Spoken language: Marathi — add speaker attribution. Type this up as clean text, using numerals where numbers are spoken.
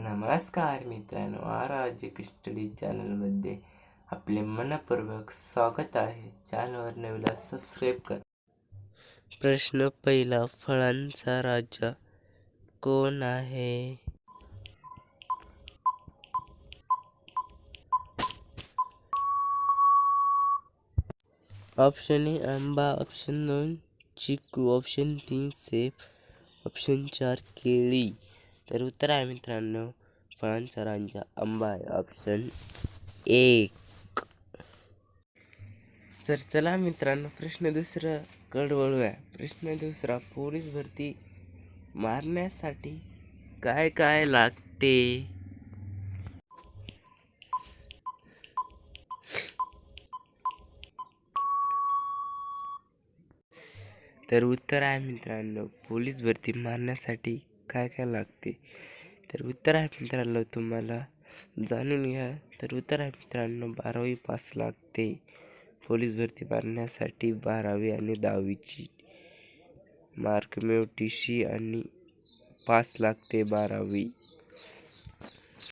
Speaker 1: नमस्कार मित्रांनो, आर स्टडी चॅनलमध्ये आपले मनपूर्वक स्वागत आहे. चॅनलवर नवीन सबस्क्राईब करा.
Speaker 2: प्रश्न पहिला, फळांचा राजा कोण आहे? ऑप्शन ए आंबा, ऑप्शन 2 चिकू, ऑप्शन 3 सेब, ऑप्शन 4 केळी. तर उत्तर आहे मित्रांनो, फळांचा राजा आंबा आहे, ऑप्शन 1. तर चला मित्रांनो, प्रश्न दुसरा कडे वळूया. प्रश्न दुसरा, पोलीस भरती मारण्यासाठी काय काय लागते? तर उत्तर आहे मित्रांनो, पोलीस भरती मारण्यासाठी काय काय लागते? तर उत्तर आहे मित्रांनो, तुम्हाला जाणून घ्या. तर उत्तर आहे मित्रांनो, 12वी पास लागते. पोलीस भरती मारण्यासाठी 12वी आणि 10वीची मार्क मिळव TC आणि पास लागते 12वी.